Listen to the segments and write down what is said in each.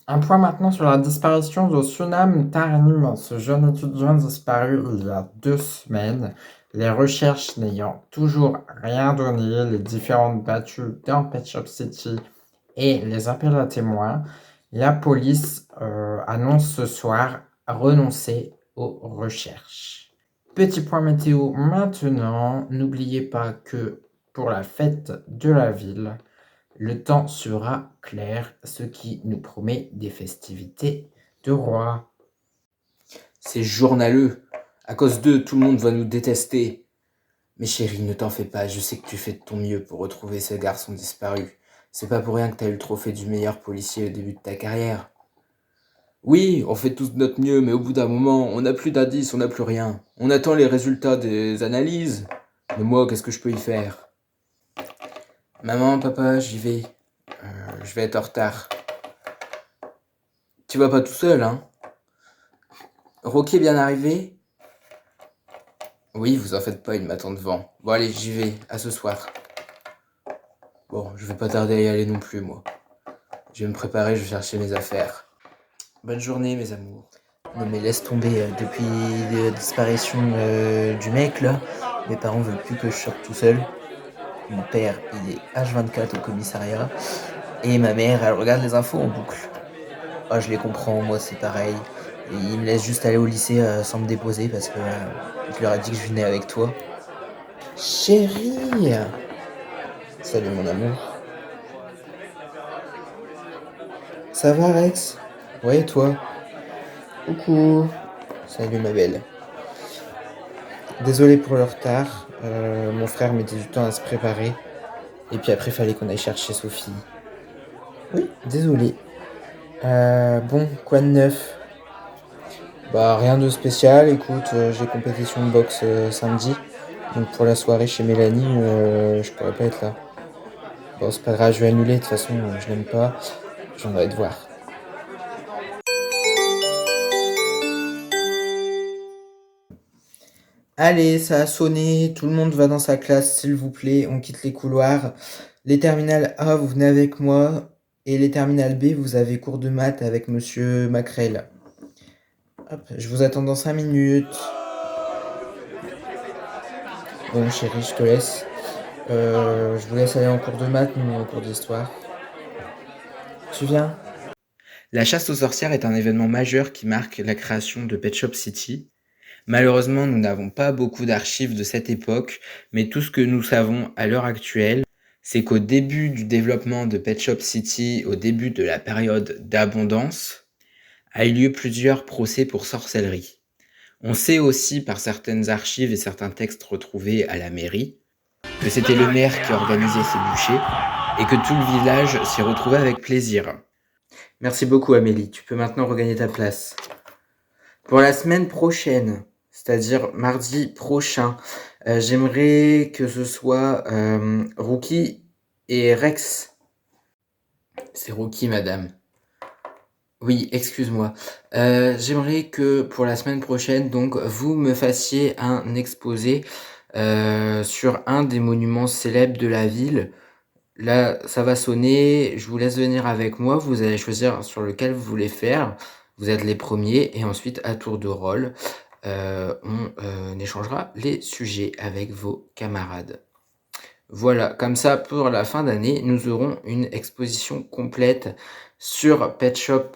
Un point maintenant sur la disparition de Sunam Tarim, ce jeune étudiant disparu il y a 2 semaines. Les recherches n'ayant toujours rien donné, les différentes battues dans Pet Shop City et les appels à témoins, la police annonce ce soir renoncer aux recherches. Petit point météo maintenant, n'oubliez pas que pour la fête de la ville, le temps sera clair, ce qui nous promet des festivités de roi. C'est journaleux. À cause d'eux, tout le monde va nous détester. Mais chérie, ne t'en fais pas, je sais que tu fais de ton mieux pour retrouver ce garçon disparu. C'est pas pour rien que t'as eu le trophée du meilleur policier au début de ta carrière. Oui, on fait tous de notre mieux, mais au bout d'un moment, on n'a plus d'indices, on n'a plus rien. On attend les résultats des analyses. Mais moi, qu'est-ce que je peux y faire? Maman, papa, j'y vais. Je vais être en retard. Tu vas pas tout seul, hein? Rocky est bien arrivé? Oui, vous en faites pas, il m'attend devant. Bon allez, j'y vais, à ce soir. Bon, je vais pas tarder à y aller non plus, moi. Je vais me préparer, je vais chercher mes affaires. Bonne journée, mes amours. Non mais laisse tomber, depuis la disparition du mec là, mes parents veulent plus que je sorte tout seul. Mon père, il est H24 au commissariat, et ma mère, elle regarde les infos en boucle. Oh, je les comprends, moi c'est pareil. Et ils me laissent juste aller au lycée sans me déposer parce que je leur ai dit que je venais avec toi. Chérie! Salut mon amour. Ça va Rex? Ouais, et toi? Coucou. Salut ma belle. Désolé pour le retard. Mon frère mettait du temps à se préparer. Et puis après, fallait qu'on aille chercher Sophie. Oui, désolé. Bon, quoi de neuf? Bah, rien de spécial. Écoute, j'ai compétition de boxe samedi. Donc pour la soirée chez Mélanie, je pourrais pas être là. Bon, c'est pas grave, je vais annuler. De toute façon, je l'aime pas. Je viendrai te voir. Allez, ça a sonné, tout le monde va dans sa classe, s'il vous plaît, on quitte les couloirs. Les terminales A, vous venez avec moi, et les terminales B, vous avez cours de maths avec monsieur Macrel. Hop, je vous attends dans 5 minutes. Bon, chérie, je te laisse. Je vous laisse aller en cours de maths, nous en cours d'histoire. Tu viens? La chasse aux sorcières est un événement majeur qui marque la création de Pet Shop City. Malheureusement, nous n'avons pas beaucoup d'archives de cette époque, mais tout ce que nous savons à l'heure actuelle, c'est qu'au début du développement de Pet Shop City, au début de la période d'abondance, a eu lieu plusieurs procès pour sorcellerie. On sait aussi par certaines archives et certains textes retrouvés à la mairie que c'était le maire qui organisait ces bûchers et que tout le village s'y retrouvait avec plaisir. Merci beaucoup Amélie, tu peux maintenant regagner ta place. Pour la semaine prochaine, c'est-à-dire mardi prochain, j'aimerais que ce soit Rookie et Rex. C'est Rookie, madame. Oui, excuse-moi. J'aimerais que pour la semaine prochaine, donc, vous me fassiez un exposé sur un des monuments célèbres de la ville. Là, ça va sonner, je vous laisse venir avec moi, vous allez choisir sur lequel vous voulez faire. Vous êtes les premiers et ensuite, à tour de rôle, on échangera les sujets avec vos camarades. Voilà, comme ça, pour la fin d'année, nous aurons une exposition complète sur Pet Shop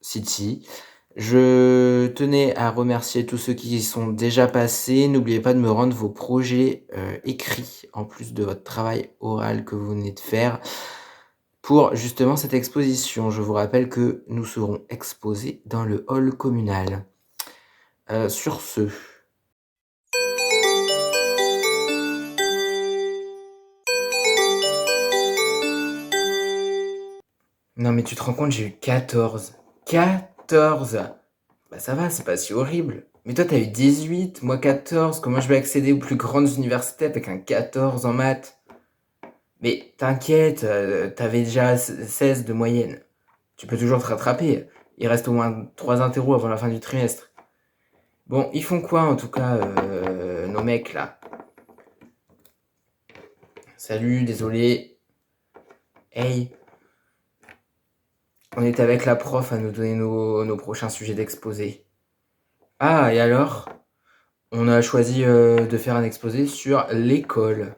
City. Je tenais à remercier tous ceux qui y sont déjà passés. N'oubliez pas de me rendre vos projets écrits, en plus de votre travail oral que vous venez de faire, pour justement cette exposition. Je vous rappelle que nous serons exposés dans le hall communal. Sur ce... Non mais tu te rends compte, j'ai eu 14. 14! Bah ça va, c'est pas si horrible. Mais toi t'as eu 18, moi 14. Comment je vais accéder aux plus grandes universités avec un 14 en maths? Mais t'inquiète, t'avais déjà 16 de moyenne. Tu peux toujours te rattraper. Il reste au moins 3 interros avant la fin du trimestre. Bon, ils font quoi en tout cas, nos mecs là? Salut, désolé. Hey. On était avec la prof à nous donner nos prochains sujets d'exposé. Ah, et alors? On a choisi de faire un exposé sur l'école.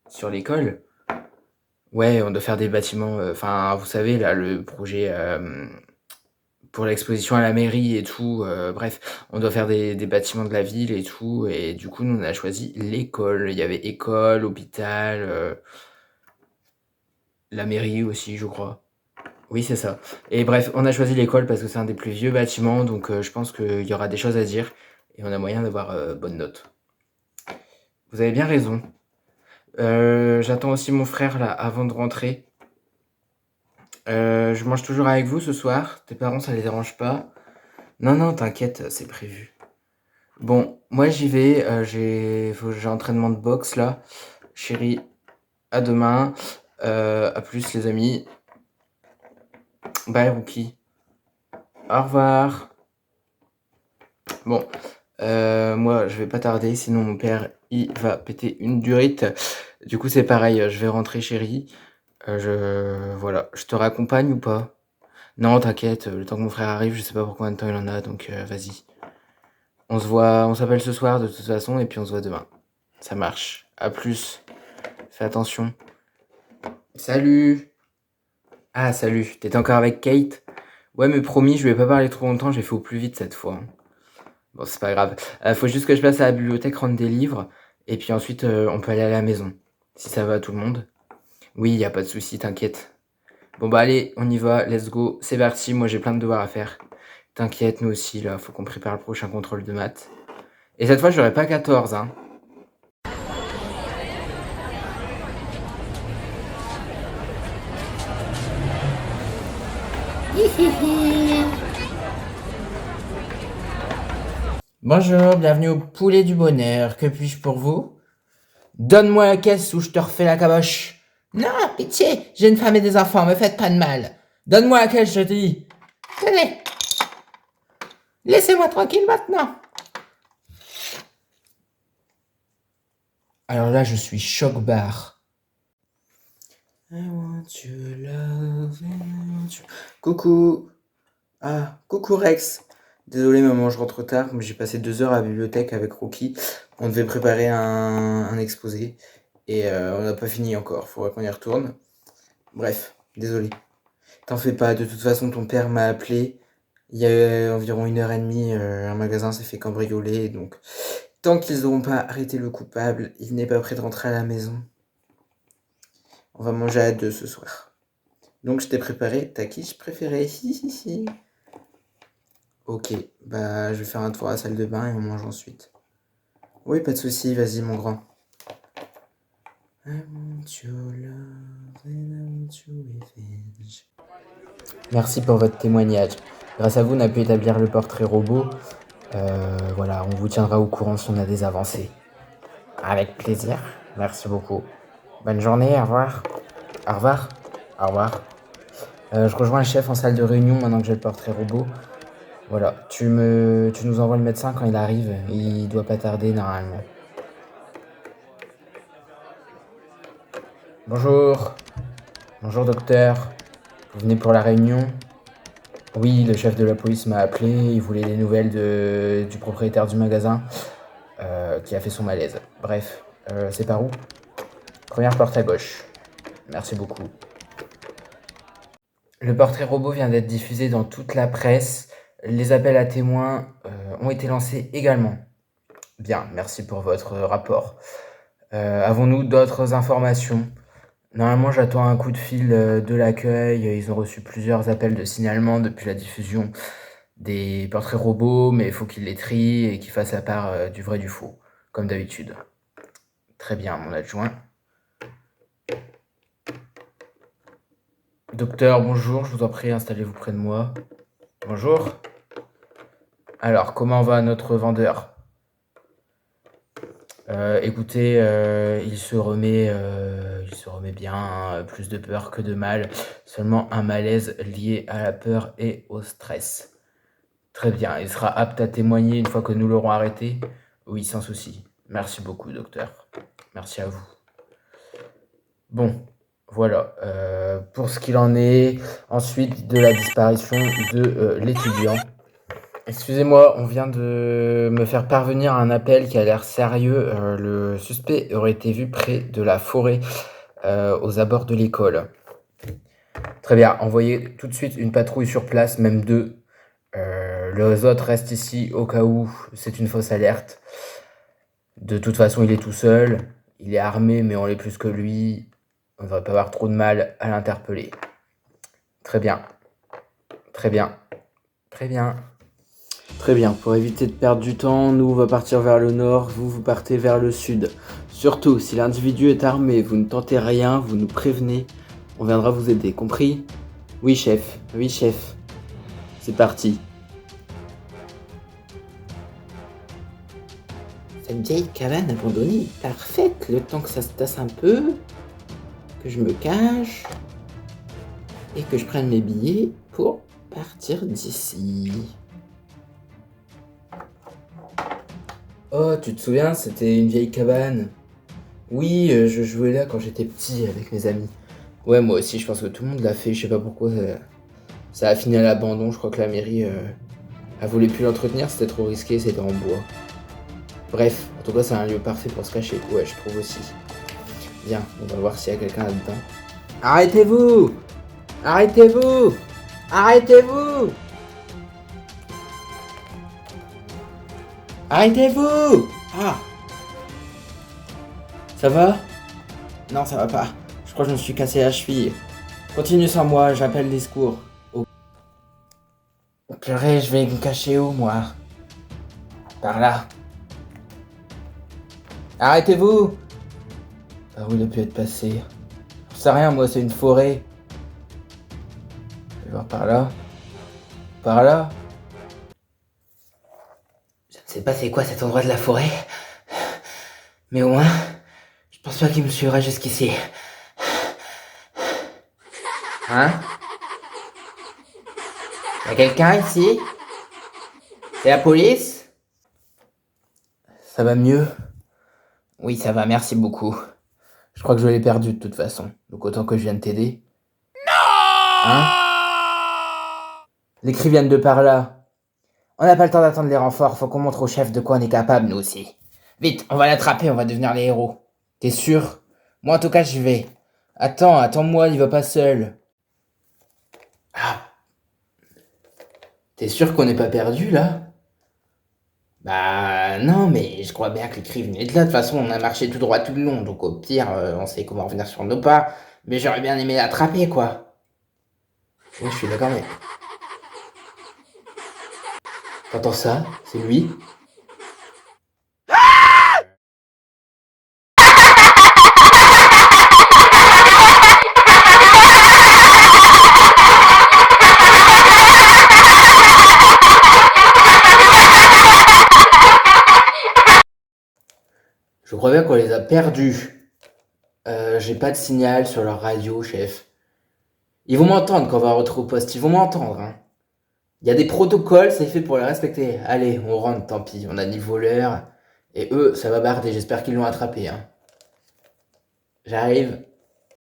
Sur l'école? Ouais, on doit faire des bâtiments. Enfin, vous savez, là, le projet pour l'exposition à la mairie et tout. Bref, on doit faire des bâtiments de la ville et tout. Et du coup, nous, on a choisi l'école. Il y avait école, hôpital, la mairie aussi, je crois. Oui, c'est ça. Et bref, on a choisi l'école parce que c'est un des plus vieux bâtiments, donc je pense qu'il y aura des choses à dire et on a moyen d'avoir bonne note. Vous avez bien raison. J'attends aussi mon frère là avant de rentrer. Je mange toujours avec vous ce soir. Tes parents, ça les dérange pas? Non, non, t'inquiète, c'est prévu. Bon, moi j'y vais. J'ai entraînement de boxe là. Chérie, à demain. À plus les amis. Bye Rookie. Au revoir. Bon, moi je vais pas tarder, sinon mon père il va péter une durite. Du coup c'est pareil, je vais rentrer chérie. Voilà, je te raccompagne ou pas? Non, t'inquiète, le temps que mon frère arrive, je sais pas pour combien de temps il en a, donc vas-y. On s'appelle ce soir de toute façon et puis on se voit demain. Ça marche. À plus. Fais attention. Salut. Ah salut, t'étais encore avec Kate? Ouais mais promis, je lui ai pas parlé trop longtemps, j'ai fait au plus vite cette fois. Bon, c'est pas grave. Faut juste que je passe à la bibliothèque rendre des livres. Et puis ensuite, on peut aller à la maison. Si ça va à tout le monde. Oui, y a pas de souci, t'inquiète. Bon bah allez, on y va, let's go. C'est parti, moi j'ai plein de devoirs à faire. T'inquiète, nous aussi, là, faut qu'on prépare le prochain contrôle de maths. Et cette fois, j'aurai pas 14, hein. Bonjour, bienvenue au Poulet du Bonheur. Que puis-je pour vous? Donne-moi la caisse ou je te refais la caboche. Non, pitié, j'ai une femme et des enfants, me faites pas de mal. Donne-moi la caisse, je te dis. Tenez. Laissez-moi tranquille maintenant. Alors là, je suis choc-barre. I want your love and I want you. Coucou. Ah, coucou Rex. Désolé maman, je rentre tard, mais j'ai passé 2 heures à la bibliothèque avec Rookie. On devait préparer un exposé et on n'a pas fini encore, faudrait qu'on y retourne. Bref, désolé. T'en fais pas, de toute façon ton père m'a appelé. Il y a environ 1h30, un magasin s'est fait cambrioler, donc tant qu'ils n'auront pas arrêté le coupable, il n'est pas prêt de rentrer à la maison. On va manger à 2 ce soir. Donc je t'ai préparé ta quiche préférée. Ok, bah je vais faire un tour à la salle de bain et on mange ensuite. Oui, pas de souci, vas-y mon grand. I want your love and I want your revenge. Merci pour votre témoignage. Grâce à vous, on a pu établir le portrait robot. Voilà, on vous tiendra au courant si on a des avancées. Avec plaisir, merci beaucoup. Bonne journée, au revoir. Au revoir. Au revoir. Je rejoins le chef en salle de réunion maintenant que j'ai le portrait robot. Voilà, tu nous envoies le médecin quand il arrive, il doit pas tarder normalement. Bonjour. Bonjour docteur. Vous venez pour la réunion? Oui, le chef de la police m'a appelé, il voulait des nouvelles du propriétaire du magasin qui a fait son malaise. Bref, c'est par où? Première porte à gauche. Merci beaucoup. Le portrait robot vient d'être diffusé dans toute la presse. Les appels à témoins ont été lancés également. Bien, merci pour votre rapport. Avons-nous d'autres informations? Normalement, j'attends un coup de fil de l'accueil. Ils ont reçu plusieurs appels de signalement depuis la diffusion des portraits robots, mais il faut qu'ils les trient et qu'ils fassent la part du vrai du faux, comme d'habitude. Très bien, mon adjoint. Docteur, bonjour, je vous en prie, installez-vous près de moi. Bonjour. Alors, comment va notre vendeur? Écoutez, il se remet bien, hein, plus de peur que de mal. Seulement un malaise lié à la peur et au stress. Très bien, il sera apte à témoigner une fois que nous l'aurons arrêté? Oui, sans souci. Merci beaucoup, docteur. Merci à vous. Bon, Voilà, pour ce qu'il en est. Ensuite, de la disparition de l'étudiant. Excusez-moi, on vient de me faire parvenir un appel qui a l'air sérieux. Le suspect aurait été vu près de la forêt, aux abords de l'école. Très bien, envoyez tout de suite une patrouille sur place, même deux. Les autres restent ici au cas où c'est une fausse alerte. De toute façon, il est tout seul. Il est armé, mais on l'est plus que lui. On ne devrait pas avoir trop de mal à l'interpeller. Très bien. Très bien. Très bien. Très bien. Pour éviter de perdre du temps, nous, on va partir vers le nord. Vous partez vers le sud. Surtout, si l'individu est armé, vous ne tentez rien, vous nous prévenez. On viendra vous aider. Compris? Oui, chef. Oui, chef. C'est parti. Cette vieille cabane abandonnée est parfaite, le temps que ça se tasse un peu, que je me cache et que je prenne mes billets pour partir d'ici. Oh, tu te souviens, c'était une vieille cabane. Oui, je jouais là quand j'étais petit avec mes amis. Ouais, moi aussi, je pense que tout le monde l'a fait, je sais pas pourquoi ça a fini à l'abandon, je crois que la mairie a voulu plus l'entretenir, c'était trop risqué, c'était en bois. Bref, en tout cas, c'est un lieu parfait pour se cacher. Ouais, je trouve aussi. Bien, on va voir s'il y a quelqu'un là-dedans. Arrêtez-vous! Arrêtez-vous! Arrêtez-vous! Arrêtez-vous! Ah! Ça va? Non, ça va pas. Je crois que je me suis cassé la cheville. Continue sans moi, j'appelle les secours. Oh. Purée, je vais me cacher où, moi? Par là. Arrêtez-vous! Par où il a pu être passé? Je sais rien, moi, c'est une forêt. Je vais voir par là. Par là. Je ne sais pas c'est quoi cet endroit de la forêt. Mais au moins, je pense pas qu'il me suivra jusqu'ici. Hein? Y'a quelqu'un ici? C'est la police? Ça va mieux? Oui, ça va, merci beaucoup. Je crois que je l'ai perdu de toute façon. Donc autant que je vienne t'aider. Hein? Les cris viennent de par là. On n'a pas le temps d'attendre les renforts, faut qu'on montre au chef de quoi on est capable, nous aussi. Vite, on va l'attraper, on va devenir les héros. T'es sûr? Moi en tout cas j'y vais. Attends-moi, il va pas seul. Ah. T'es sûr qu'on n'est pas perdu là? Bah non, mais je crois bien que les cris venaient de là. De toute façon, on a marché tout droit tout le long, donc au pire, on sait comment revenir sur nos pas. Mais j'aurais bien aimé l'attraper, quoi. Oui, je suis d'accord, mais... T'entends ça? C'est lui? Je crois bien qu'on les a perdus. J'ai pas de signal sur leur radio, chef. Ils vont m'entendre quand on va rentrer au poste, ils vont m'entendre, hein. Il y a des protocoles, c'est fait pour les respecter. Allez, on rentre, tant pis, on a ni voleur. Et eux, ça va barder, j'espère qu'ils l'ont attrapé, hein. J'arrive.